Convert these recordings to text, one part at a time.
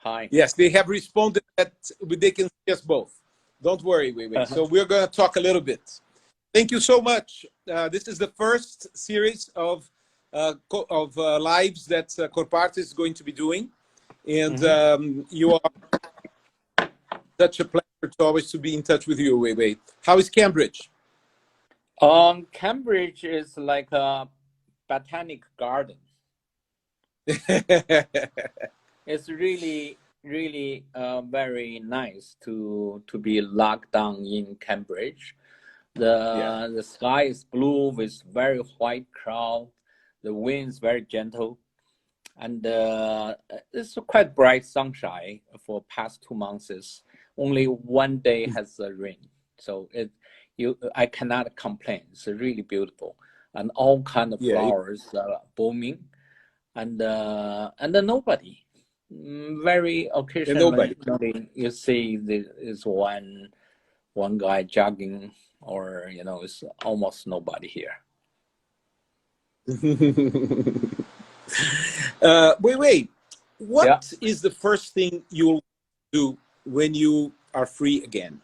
Hi. Yes, they have responded that they can see us both. Don't worry, Weiwei. So we're going to talk a little bit. Thank you so much. This is the first series of lives that Corparte is going to be doing. And you are such a pleasure to always to be in touch with you, Weiwei. How is Cambridge? Cambridge is like a botanic garden. It's really, really very nice to be locked down in Cambridge. The sky is blue with very white cloud. The wind is very gentle, and it's quite bright sunshine for past 2 months. Only one day has rain, so I cannot complain. It's really beautiful, and all kind of flowers blooming, and nobody. Very occasionally, you see is one guy jogging, or it's almost nobody here. Weiwei, what is the first thing you'll do when you are free again?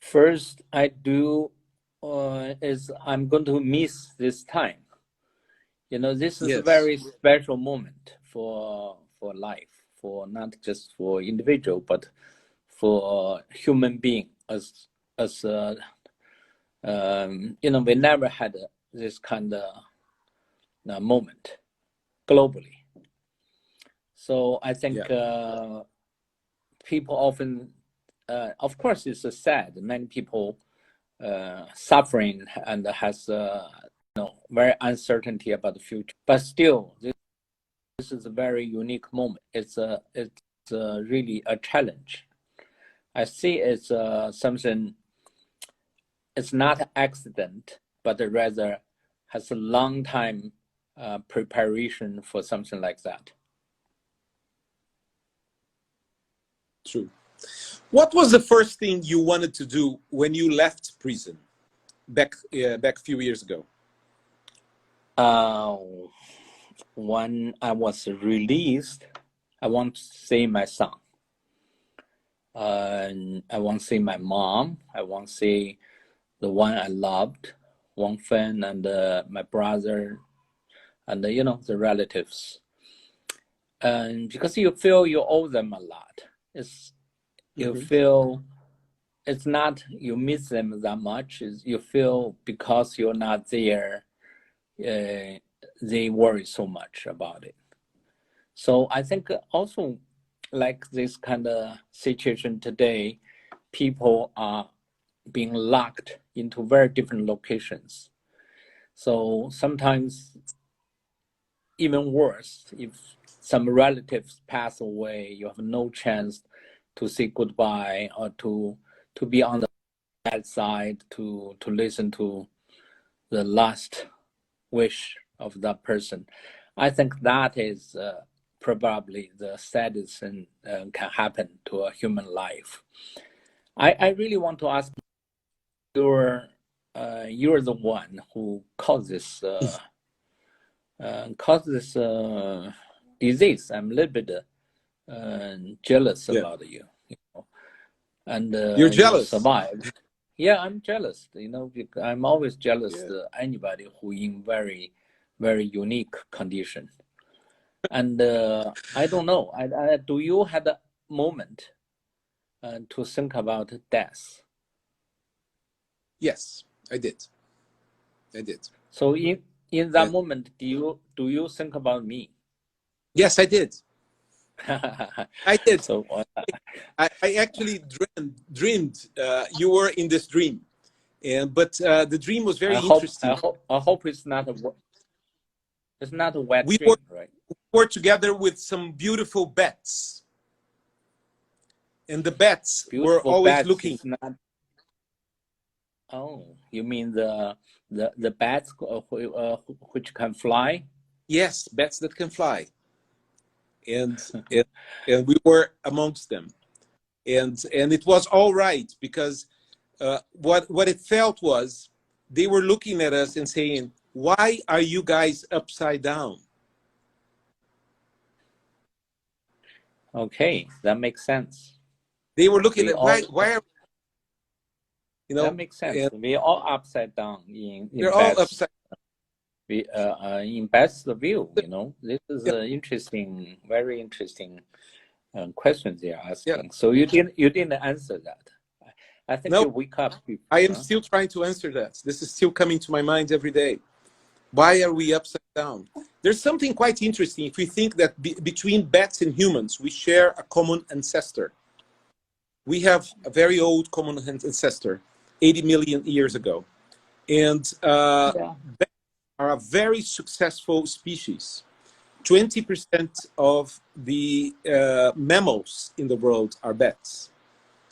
First I do is I'm going to miss this time. This is a very special moment for life, for not just for individual, but for human being. As we never had this kind of moment globally. So I think people often, of course, it's sad. Many people suffering and has very uncertainty about the future. But still, this is a very unique moment. It's really a challenge. I see it's something. It's not an accident, but rather has a long time preparation for something like that. True. What was the first thing you wanted to do when you left prison back a few years ago? When I was released, I want to see my son. I want to see my mom. I want to see the one I loved, Wang Fen, and my brother, and the relatives. And because you feel you owe them a lot. You feel it's not you miss them that much. You feel because you're not there, they worry so much about it. So I think also like this kind of situation today, people are being locked into very different locations. So sometimes even worse, if some relatives pass away, you have no chance to say goodbye or to be on the bad side, to listen to the last wish of that person. I think that is probably the saddest thing can happen to a human life. I really want to ask you're the one who caused this disease. I'm a little bit jealous about you, and you're jealous. You survived. Yeah, I'm jealous. I'm always jealous of anybody who in very, very unique condition. And I don't know. Do you have a moment to think about death? Yes, I did. So in that moment, do you think about me? Yes, I did. I did. So I actually dreamed you were in this dream, but the dream was very interesting. I hope it's not a wet dream, right? We were together with some beautiful bats, and the bats were always looking. Oh, you mean the bats which can fly? Yes, bats that can fly. And we were amongst them, and it was all right, because what it felt was they were looking at us and saying, "Why are you guys upside down?" Okay, that makes sense. They were looking We at all, why are, you that know, makes sense. and We all upside down in they're all best, upside. in best view. Yeah, You know, this is yeah, interesting, very interesting questions they are yeah. asking. So you didn't answer that. I think No, you wake up. I am still trying to answer that. This is still coming to my mind every day. Why are we upside down? There's something quite interesting. If we think that between bats and humans, we share a common ancestor. We have a very old common ancestor, 80 million years ago. And Yeah. bats are a very successful species. 20% of the mammals in the world are bats.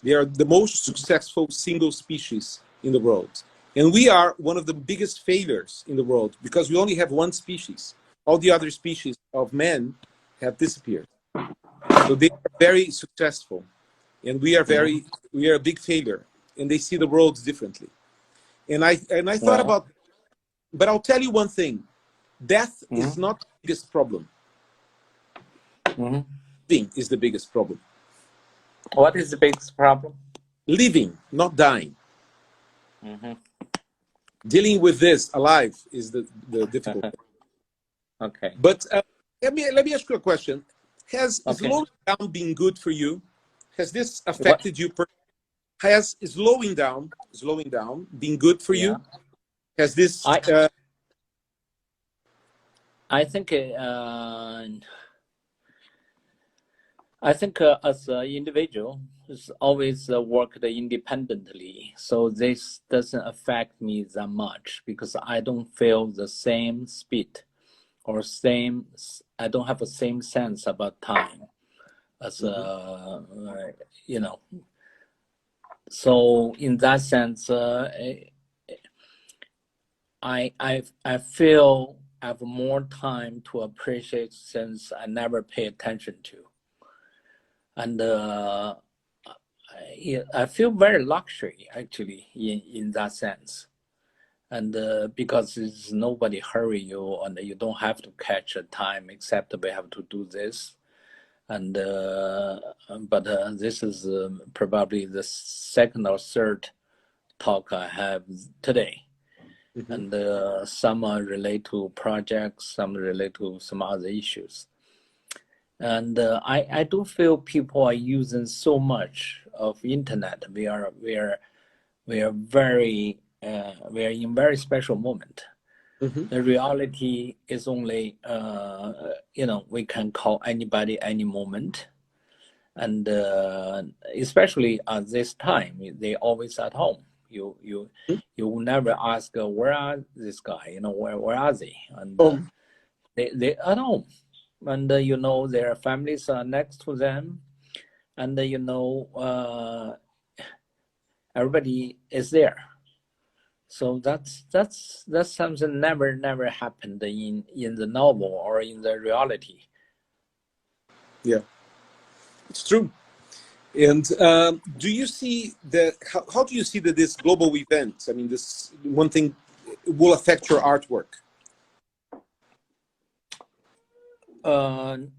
They are the most successful single species in the world. And we are one of the biggest failures in the world because we only have one species. All the other species of men have disappeared. So they are very successful. And we are a big failure. And they see the world differently. And I thought Well, about, but I'll tell you one thing. Death is mhm, not the biggest problem. mhm. Living is the biggest problem. What is the biggest problem? Living, not dying. Mm-hmm. Dealing with this alive is the difficult thing. Okay. But let me ask you a question. Has Okay. slowing down been good for you? Has this What? affected you? Has slowing down been good for Yeah. you? Has this I think as an individual, it's always worked independently, so this doesn't affect me that much because I don't feel the same speed or same. I don't have the same sense about time as you know. So in that sense, I feel I have more time to appreciate things I never pay attention to, and I feel very luxury actually in that sense, and because there's nobody hurry you and you don't have to catch a time except we have to do this, and but this is probably the second or third talk I have today. And some are related to projects, some relate to some other issues. And I do feel people are using so much of internet. We are very we are in very special moment. The reality is only we can call anybody any moment, and especially at this time they always at home. You will never ask where are this guy, where are they, and they at home, and their families are next to them, and everybody is there. So that's something never happened in the novel or in the reality. Yeah, it's true. And do you see that? How do you see that this global event? I mean, this one thing will affect your artwork. I'm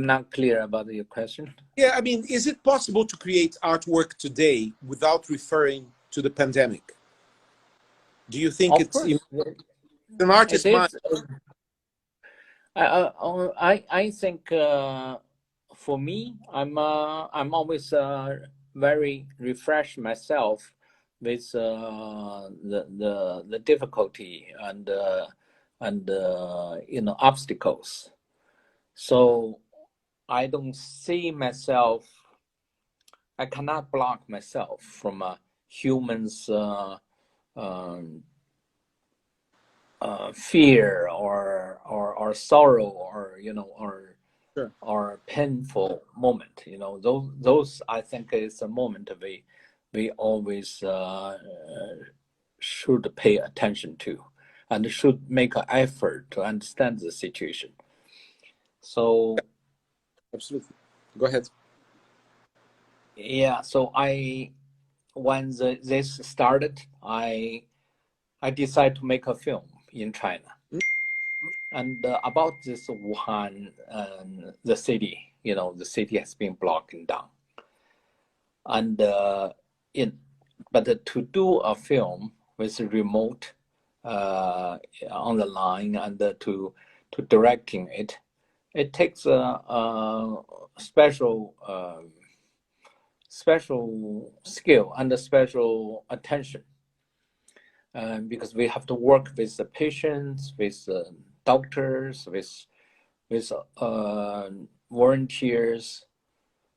not clear about your question. Yeah, I mean, is it possible to create artwork today without referring to the pandemic? Do you think Of it's in course, an it artist's mind? is. I think for me, I'm always very refreshed myself with the difficulty and obstacles. So I don't see myself. I cannot block myself from a human's um, fear or sorrow Sure. or painful moment. Those I think is a moment we always should pay attention to, and should make an effort to understand the situation. So Absolutely. Go ahead. yeah, so when this started, I decided to make a film in China. And about this Wuhan, the city, the city has been blocking down. And but to do a film with remote on the line and to directing it, it takes a special special skill and a special attention, because we have to work with the patients, with doctors, with volunteers,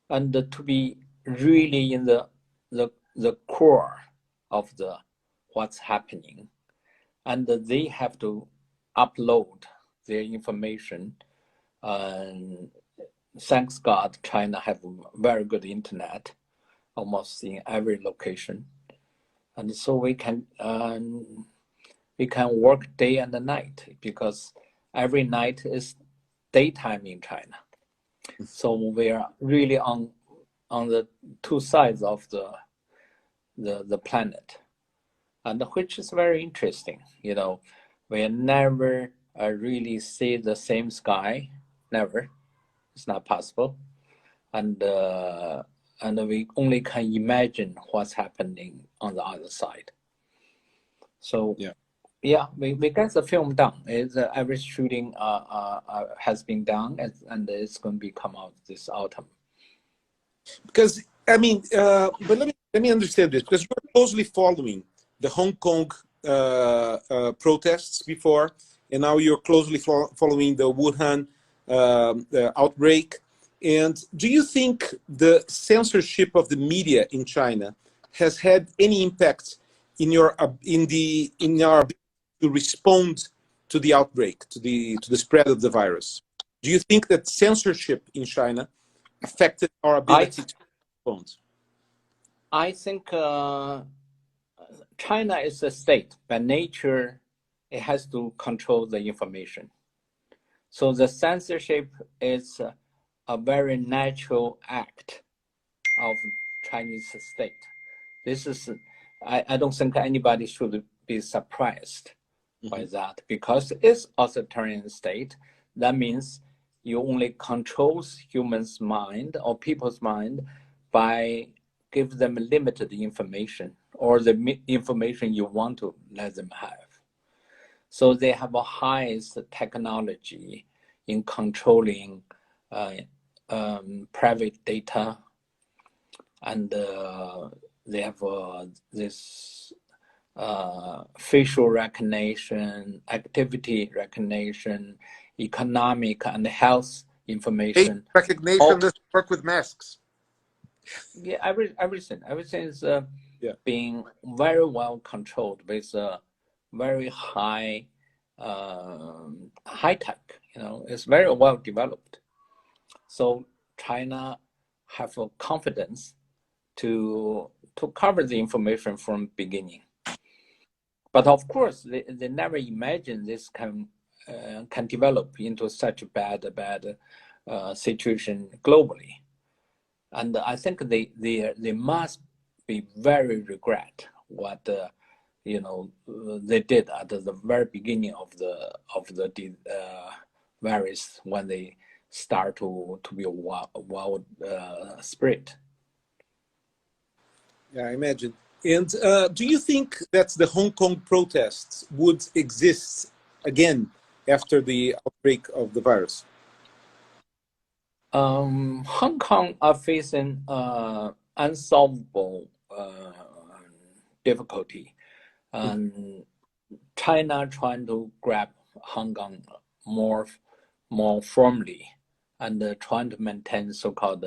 and to be really in the core of what's happening. And they have to upload their information. And thanks God, China have very good internet, almost in every location. And so we can work day and night, because every night is daytime in China. So we are really on the two sides of the planet, and which is very interesting. We never really see the same sky. Never. It's not possible. And we only can imagine what's happening on the other side. So yeah, we got the film done. Every shooting has been done, and it's going to be come out this autumn. Because I mean, but let me understand this, because you're closely following the Hong Kong protests before, and now you're closely following the Wuhan outbreak. And do you think the censorship of the media in China has had any impact in our ability to respond to the outbreak, to the spread of the virus? Do you think that censorship in China affected our ability to respond? I think China is a state. By nature, it has to control the information. So the censorship is a very natural act of Chinese state. This is, I don't think anybody should be surprised by that, because it's authoritarian state. That means you only controls humans' mind or people's mind by give them limited information, or the information you want to let them have. So they have a highest technology in controlling private data, and they have this facial recognition, activity recognition, economic and health information. Face recognition doesn't work with masks. Yeah, everything is being very well controlled with very high tech. It's very well developed. So China have a confidence to cover the information from beginning. But of course, they never imagined this can develop into such a bad situation globally. And I think they must be very regret what they did at the very beginning of the virus, when they start to be wild spread. Yeah, I imagine. And do you think that the Hong Kong protests would exist again after the outbreak of the virus? Hong Kong are facing unsolvable difficulty, and China trying to grab Hong Kong more firmly, and trying to maintain so-called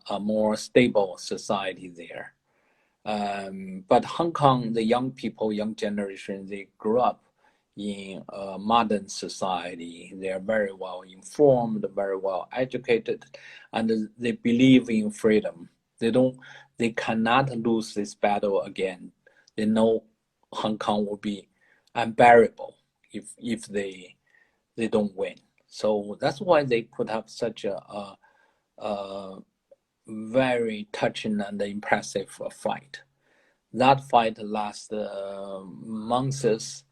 a more stable society there. But Hong Kong, the young people, young generation, they grew up in a modern society. They are very well informed, very well educated, and they believe in freedom. They cannot lose this battle again. They know Hong Kong will be unbearable if they don't win. So that's why they put up such a very touching and impressive fight. That fight lasts months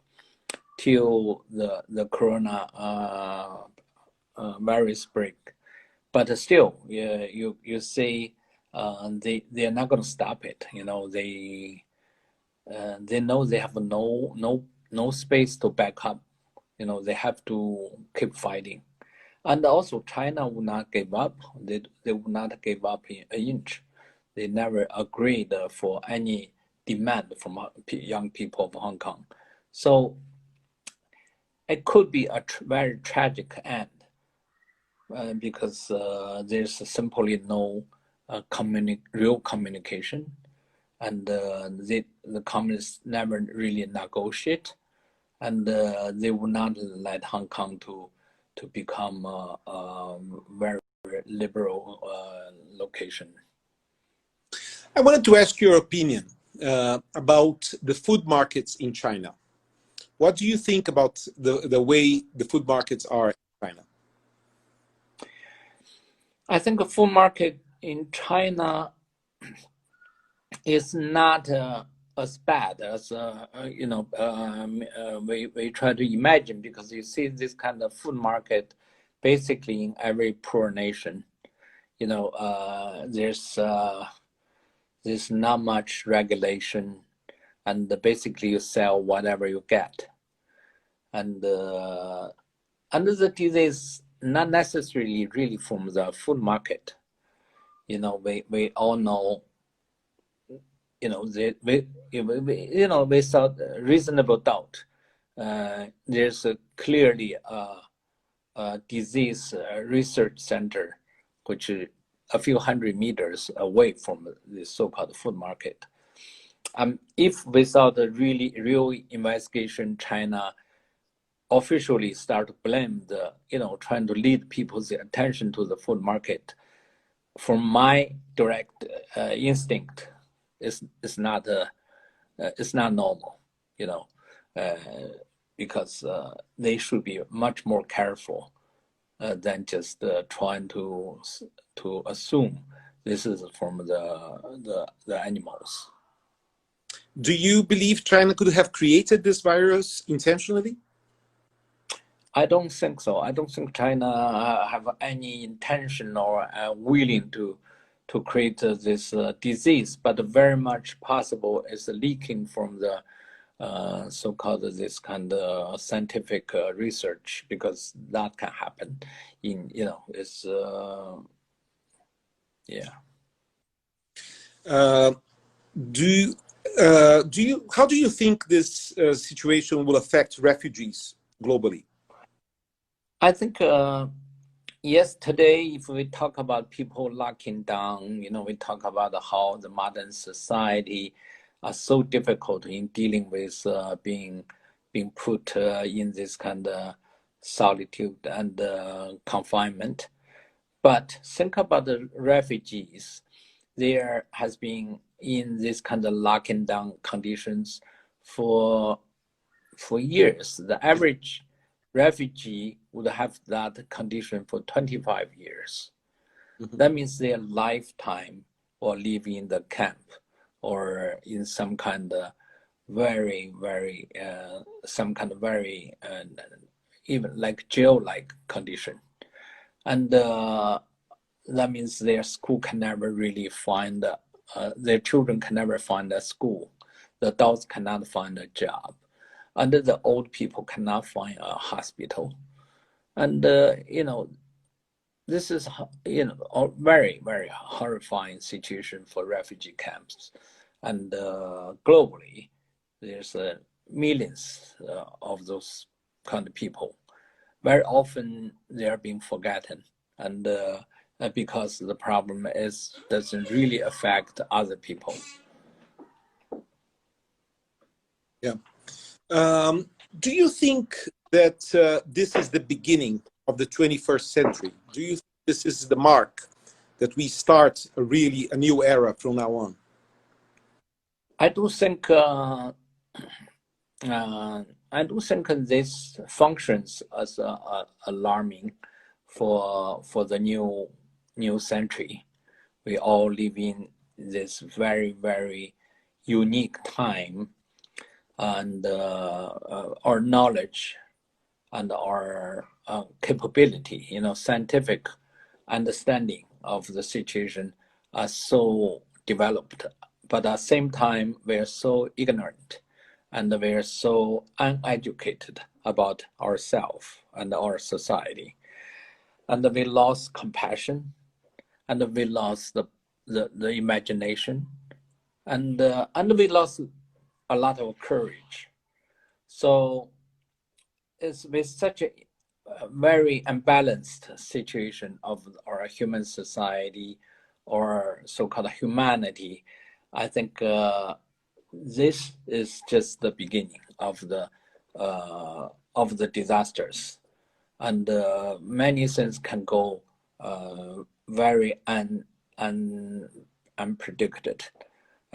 till the corona virus break. But still, yeah, you see, they're not going to stop it. You know, they know they have no space to back up. You know, they have to keep fighting. And also, China will not give up. They will not give up in an inch. They never agreed for any demand from young people of Hong Kong. So it could be a very tragic end because there's simply no real communication, and the communists never really negotiate, and they will not let Hong Kong to become a very liberal location. I wanted to ask your opinion about the food markets in China. What do you think about the way the food markets are in China? I think the food market in China is not as bad as we try to imagine, because you see this kind of food market basically in every poor nation. You know, there's not much regulation, and basically you sell whatever you get, and the disease not necessarily really from the food market. You know, we all know. You know, without reasonable doubt, there's clearly a disease research center, which is a few hundred meters away from the so-called food market. If without a real investigation, China officially start to blame trying to lead people's attention to the food market, from my direct instinct, it's not normal, you know, because they should be much more careful than just trying to assume this is from the animals. Do you believe China could have created this virus intentionally? I don't think so. I don't think China have any intention or willing to create this disease, but very much possible is leaking from the so-called this kind of scientific research, because that can happen in, it's, yeah. How do you think this situation will affect refugees globally? I think yes, today, if we talk about people locking down, we talk about how the modern society are so difficult in dealing with being put in this kind of solitude and confinement. But think about the refugees. There has been in this kind of locking down conditions for years. The average refugee would have that condition for 25 years. Mm-hmm. That means their lifetime or live in the camp or in some kind of very even like jail-like condition. And that means their school can never really find, their children can never find a school. The adults cannot find a job. And the old people cannot find a hospital. And, this is, a very, very horrifying situation for refugee camps. And globally, there's millions of those kind of people. Very often they are being forgotten. And because the problem doesn't really affect other people. Yeah. Do you think that this is the beginning of the 21st century? Do you think this is the mark that we start a new era from now on? I do think this functions as alarming for the new century. We all live in this very, very unique time. and our knowledge and our capability, scientific understanding of the situation are so developed, but at the same time, we are so ignorant and we are so uneducated about ourselves and our society. And we lost compassion, and we lost the imagination, and we lost a lot of courage. So it's with such a very unbalanced situation of our human society or so-called humanity, I think this is just the beginning of the disasters, and many things can go very unpredicted,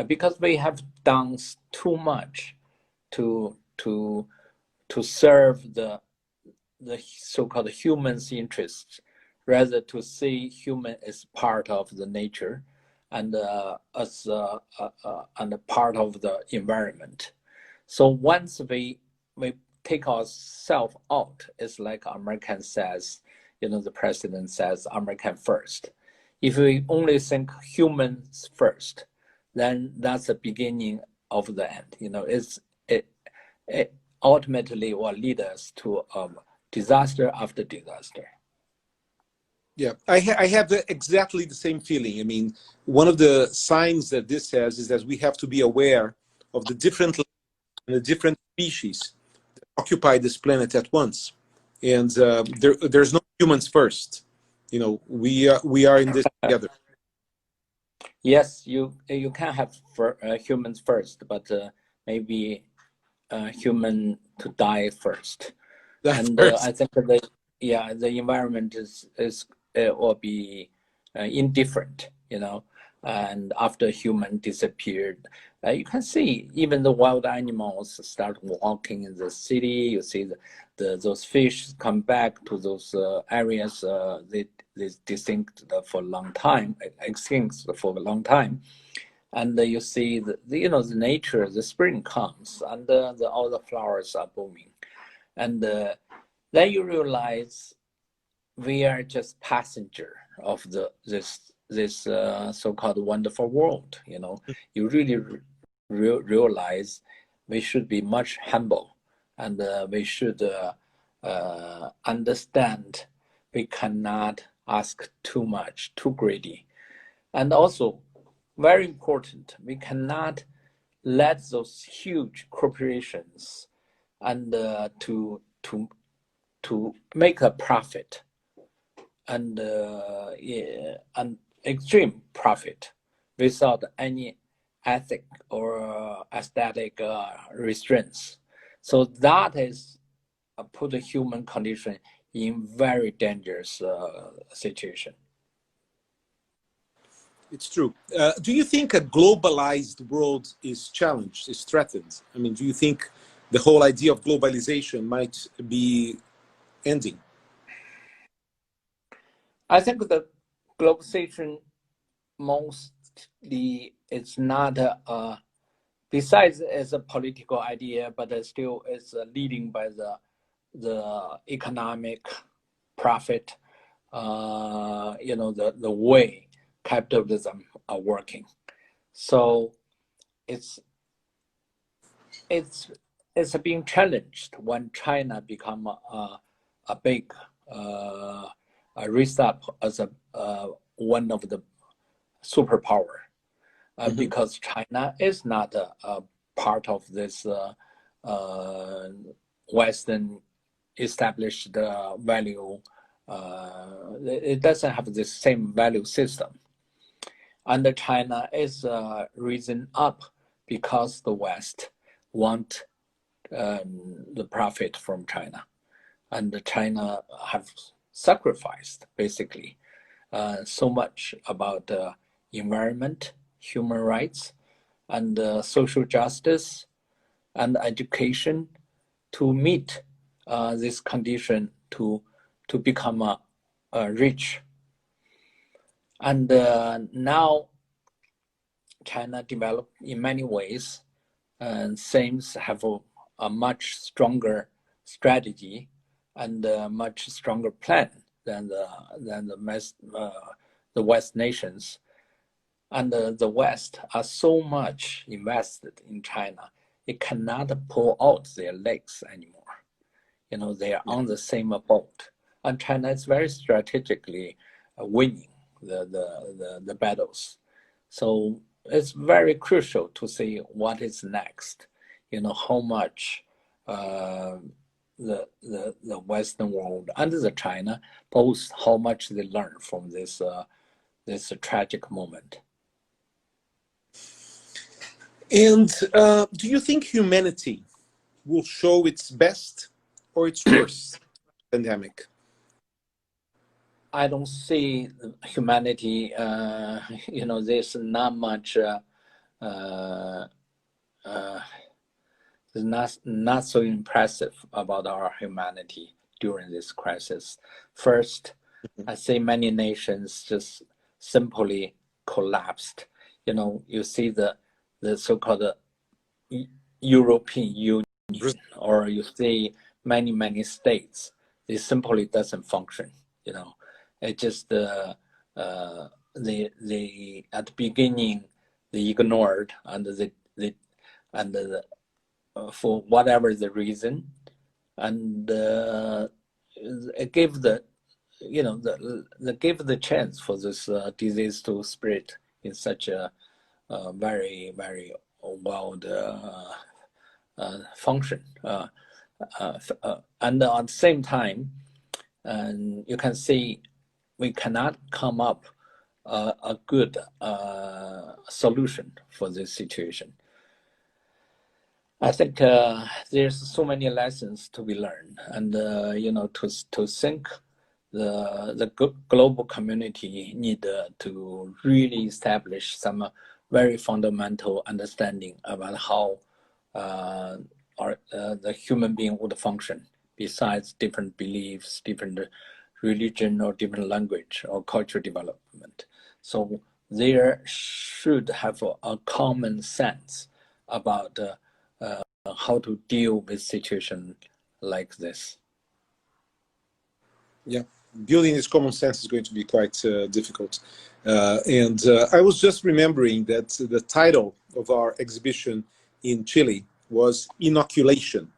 because we have done too much to serve the so-called human's interests, rather to see human as part of the nature and as and a part of the environment. So once we take ourselves out, it's like American says, the president says, American first. If we only think humans first, then that's the beginning of the end. It ultimately will lead us to disaster after disaster. Yeah, I have exactly the same feeling. I mean, one of the signs that this has is that we have to be aware of the different species that occupy this planet at once, and there's no humans first. We are in this together. Yes, you can have humans first, but maybe human to die first. And I think the environment will be indifferent, and after human disappeared, you can see even the wild animals start walking in the city. You see those fish come back to those areas they distinct for a long time, extinct for a long time. And you see the nature, the spring comes, and all the flowers are blooming, and then you realize we are just passenger of this so-called wonderful world. You really realize we should be much humble, and we should understand we cannot ask too much, too greedy, and also very important, we cannot let those huge corporations and to make a profit and an extreme profit without any ethic or aesthetic restraints. So that is put the human condition in very dangerous situation. It's true. Do you think a globalized world is challenged, is threatened? I mean, do you think the whole idea of globalization might be ending? I think the globalization mostly it's not besides as a political idea, but still is leading by the economic profit, the way capitalism are working. So it's being challenged when China become a big raised up as one of the superpower, because China is not a part of this Western established value. It doesn't have the same value system. And China is risen up because the West want the profit from China. And China have sacrificed basically so much about environment, human rights, and social justice and education to meet this condition to become rich. And now China developed in many ways, and seems have a much stronger strategy and a much stronger plan than the West nations. And the West are so much invested in China, it cannot pull out their legs anymore. You know, they are on the same boat. And China is very strategically winning the battles. So it's very crucial to see what is next. You know, how much the Western world and the China, both how much they learn from this tragic moment. And do you think humanity will show its best or its worst pandemic? I don't see humanity, you know, there's not much, there's not so impressive about our humanity during this crisis. First, I say many nations just simply collapsed. You know, you see the so-called European Union, or you see many states, it simply doesn't function. You know, it just they at the beginning they ignored and for whatever the reason, and it gave the gave the chance for this disease to spread in such a very wild function, and at the same time, and you can see we cannot come up a good solution for this situation. I think there's so many lessons to be learned, and you know, to think the global community need to really establish some very fundamental understanding about how the human being would function, besides different beliefs, different religion, or different language or cultural development. So there should have a common sense about how to deal with situation like this. Yeah, building this common sense is going to be quite difficult. And I was just remembering that the title of our exhibition in Chile was Inoculation.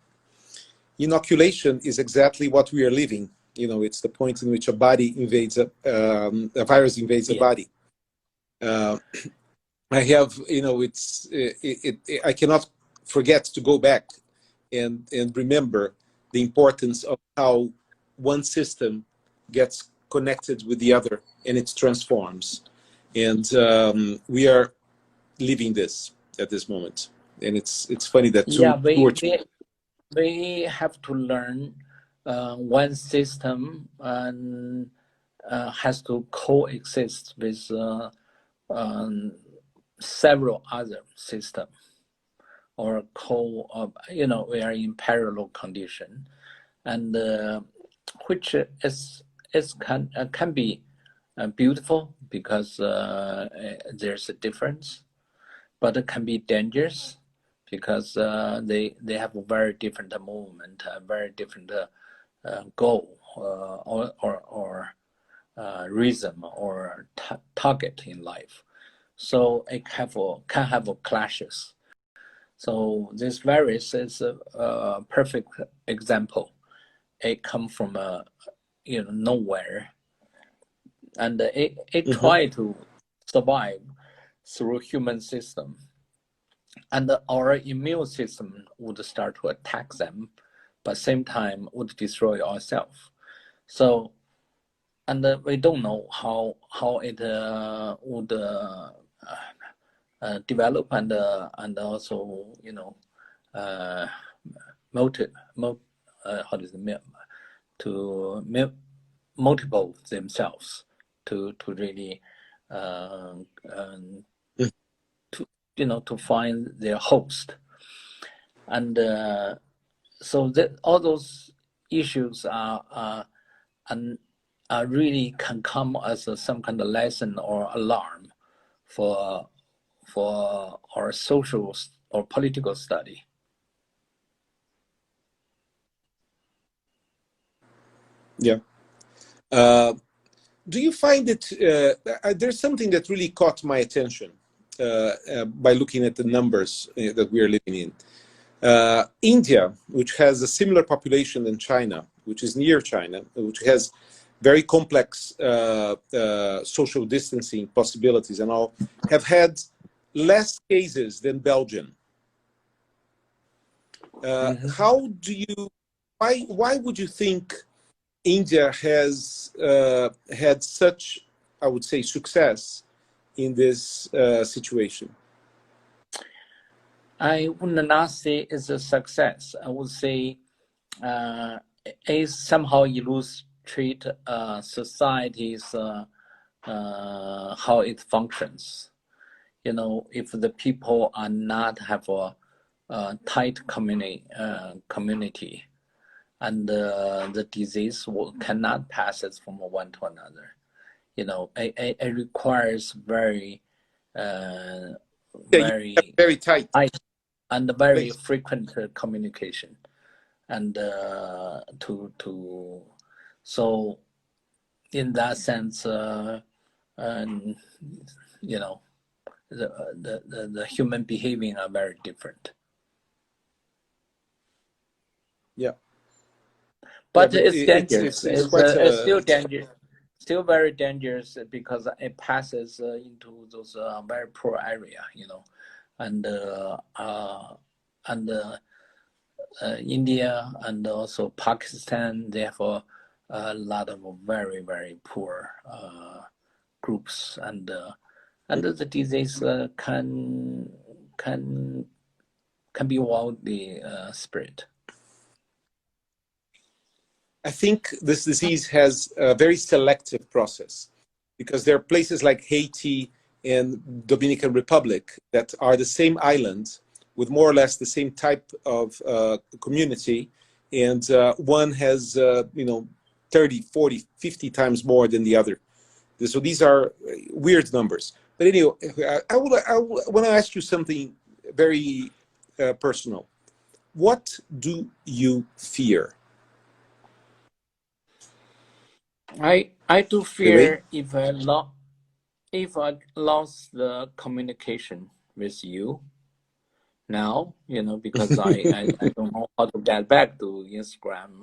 Inoculation is exactly what we are living. You know, it's the point in which a body invades a virus invades a body. I have, you know, I cannot forget to go back and remember the importance of how one system gets connected with the other and it transforms. And we are living this at this moment. And it's funny that we have to learn one system and has to coexist with several other systems, or you know, we are in parallel condition, and which can be beautiful because there's a difference, but it can be dangerous because they have a very different movement, a very different goal or rhythm or target in life. So it can have clashes. So this virus is a perfect example. It come from nowhere, and it tried to survive through human system, and our immune system would start to attack them, but same time would destroy ourselves. So, and we don't know how it would develop and also, you know, multiple themselves to really to find their host, and so that all those issues are really can come as some kind of lesson or alarm for our social or political study. Yeah. Do you find that there's something that really caught my attention by looking at the numbers that we are living in? India, which has a similar population than China, which is near China, which has very complex social distancing possibilities and all, have had less cases than Belgium. How do you, why would you think India has had such, I would say, success in this situation? I would not say it's a success. I would say it somehow illustrate society's how it functions. You know, if the people are not have a tight community, and the disease cannot pass it from one to another. You know, it requires very very tight and very frequent communication, and so in that sense, you know, the human behavior are very different. Yeah. But yeah, it's dangerous. It's still dangerous. Still very dangerous because it passes into those very poor area, you know, and India and also Pakistan. They have a lot of very, very poor groups, and the disease can be widely spread. I think this disease has a very selective process, because there are places like Haiti and Dominican Republic that are the same island with more or less the same type of community, and one has 30, 40, 50 times more than the other. So these are weird numbers. But anyway, I want to ask you something very personal. What do you fear? I do fear if I lost the communication with you now, you know, because I don't know how to get back to Instagram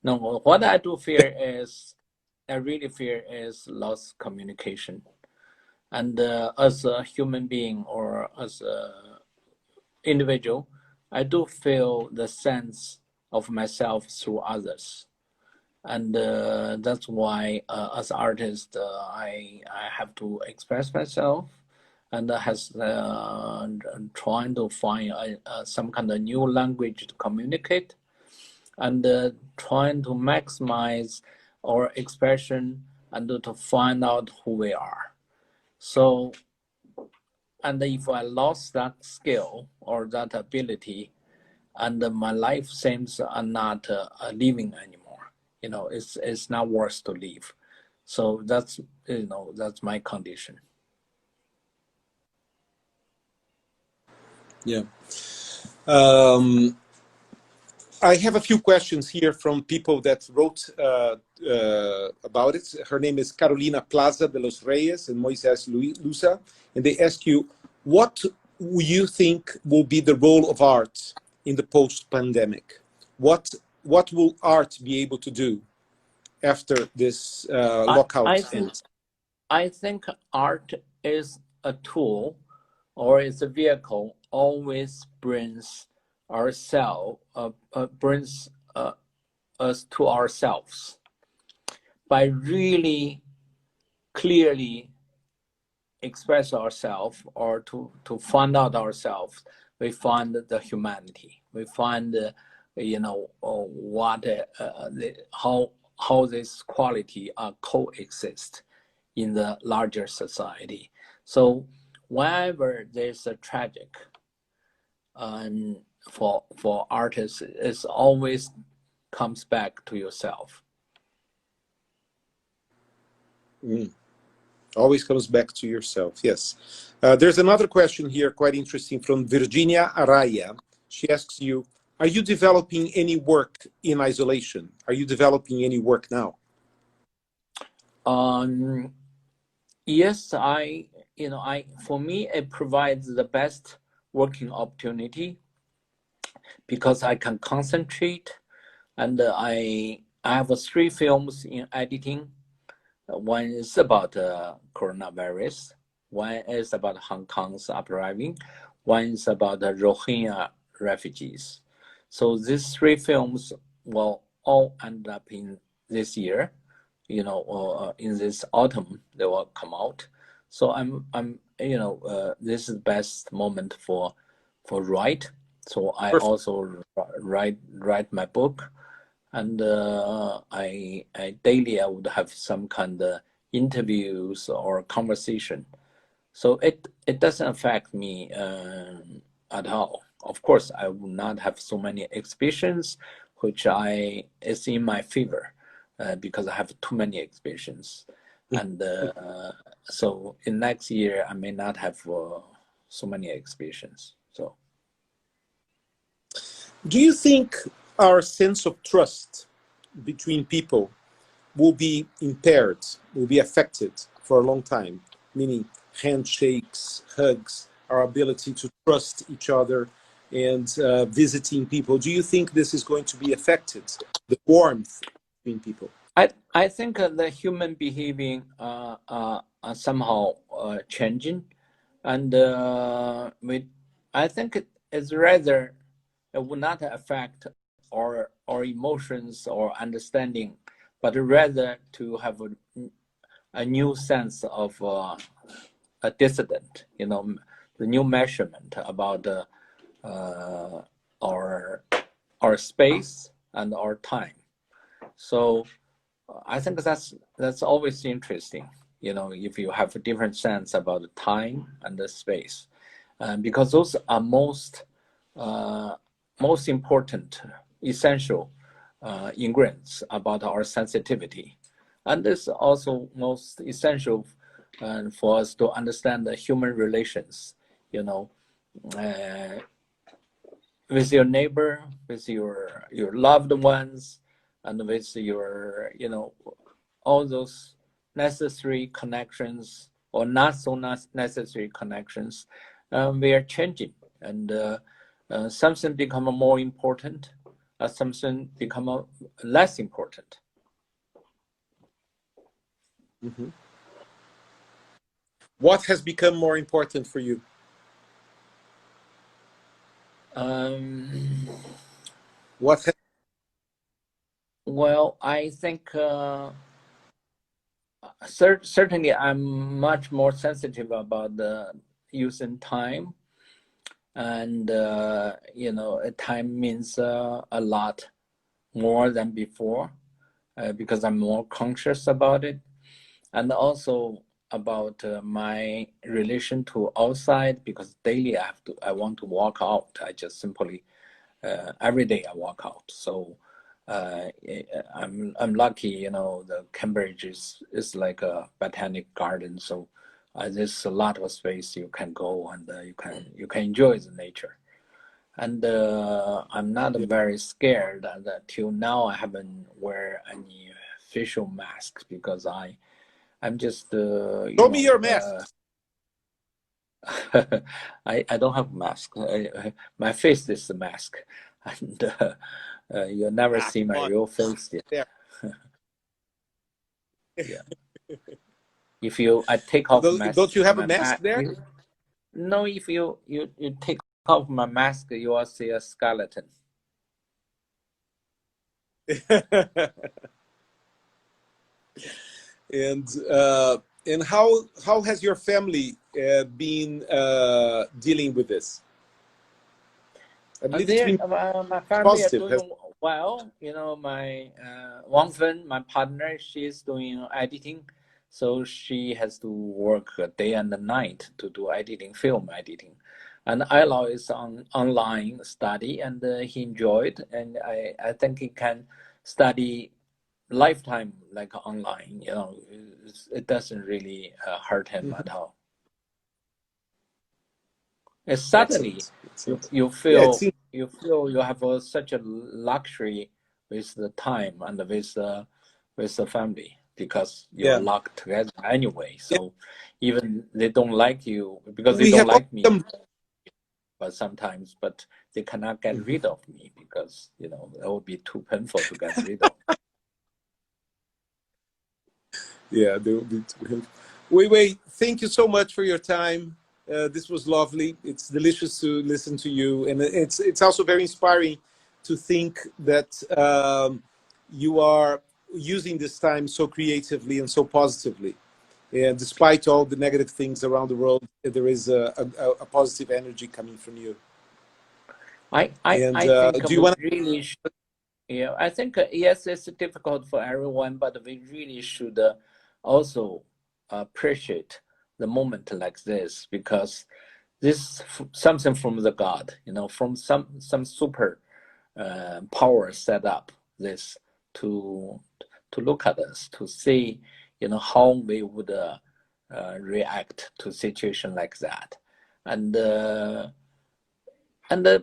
no, what I do fear is, I really fear is lost communication. And as a human being or as a individual, I do feel the sense of myself through others. And that's why as an artist, I have to express myself, and has trying to find some kind of new language to communicate, and trying to maximize our expression and to find out who we are. So, and if I lost that skill or that ability, and my life seems not living anymore. You know, it's not worth to live. So that's, you know, that's my condition. Yeah. I have a few questions here from people that wrote about it. Her name is Carolina Plaza de los Reyes and Moises Lusa, and they ask you, what you think will be the role of art in the post-pandemic? What will art be able to do after this lockout ends? I think art is a tool, or is a vehicle, always brings ourselves, brings us to ourselves by really clearly express ourselves, or to find out ourselves. We find the humanity. We find what how this quality coexist in the larger society. So whenever there's a tragic, and for artists, it always comes back to yourself. Always comes back to yourself. Yes. There's another question here, quite interesting, from Virginia Araya. She asks you, are you developing any work in isolation? Are you developing any work now? Yes, for me, it provides the best working opportunity because I can concentrate, and I have 3 films in editing. One is about coronavirus. One is about Hong Kong's uprising. One is about the Rohingya refugees. So these 3 films will all end up in this year. In this autumn they will come out. So this is the best moment for write. So I Perfect. also write my book, and I daily I would have some kind of interviews or conversation. So it doesn't affect me at all. Of course, I will not have so many exhibitions, which is in my favor. Because I have too many exhibitions, and so in next year I may not have so many exhibitions. So, do you think our sense of trust between people will be impaired, will be affected for a long time? Meaning handshakes, hugs, our ability to trust each other, and visiting people. Do you think this is going to be affected? The warmth between people. I think the human behaving somehow changing, and I think it's rather it will not affect our emotions or understanding, but rather to have a new sense of a dissident. The new measurement about our space and our time. So I think that's always interesting, if you have a different sense about the time and the space, because those are most important, essential ingredients about our sensitivity, and this also most essential for us to understand the human relations, with your neighbor, with your loved ones, and with your, all those necessary connections or not so necessary connections, we are changing, and something become more important, something become less important. Mm-hmm. What has become more important for you? What? Well, I think certainly I'm much more sensitive about the using time, and time means a lot more than before, because I'm more conscious about it, and also about my relation to outside, because daily I want to walk out. I just simply every day I walk out. So I'm lucky, the Cambridge is like a botanic garden, so there's a lot of space you can go, and you can enjoy the nature. And I'm not very scared, and till now I haven't wear any facial mask, because I'm just Show me your mask. I don't have a mask. My face is the mask, and you'll never see my real face yet. Yeah. If I take off mask, don't you have a mask there? No, if you take off my mask, you will see a skeleton. And how has your family been dealing with this? I believe my family are doing well. My Wang Fen, my partner, she's doing editing, so she has to work day and night to do editing, film editing. And Ilo is on online study, and he enjoyed, and I think he can study lifetime like online, you know, it doesn't really hurt him at all. And suddenly Excellent. you Yeah, it feel seems. you have such a luxury with the time and with the family, because you're Yeah. locked together anyway. Yeah. So even they don't like you because they We don't have like me, some. but sometimes, but they cannot get rid of me because, you know, it would be too painful to get rid of. Yeah, they will be too. Weiwei, thank you so much for your time. This was lovely. It's delicious to listen to you, and it's also very inspiring to think that you are using this time so creatively and so positively. And despite all the negative things around the world, there is a positive energy coming from you. And I think do you we want to? really should. Yeah, I think yes, it's difficult for everyone, but we really should also appreciate the moment like this, because this something from the God, you know, from some super power set up this to look at us, to see, you know, how we would react to situation like that, and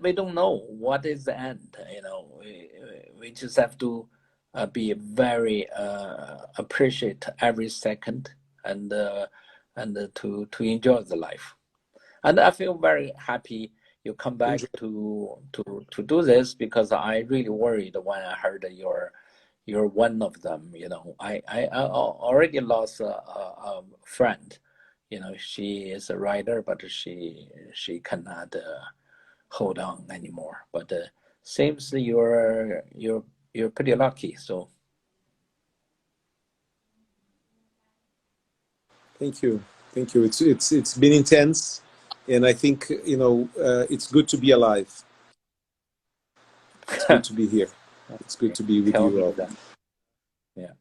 we don't know what is the end. You know, we just have to be very appreciate every second, and to enjoy the life. And I feel very happy you come back Enjoy. to do this, because I really worried when I heard you're one of them. You know, I already lost a friend. You know, she is a writer, but she cannot hold on anymore. But seems you're pretty lucky. So Thank you. Thank you. It's been intense, and I think it's good to be alive. It's good to be here. It's good to be with tell you me all. that. Yeah.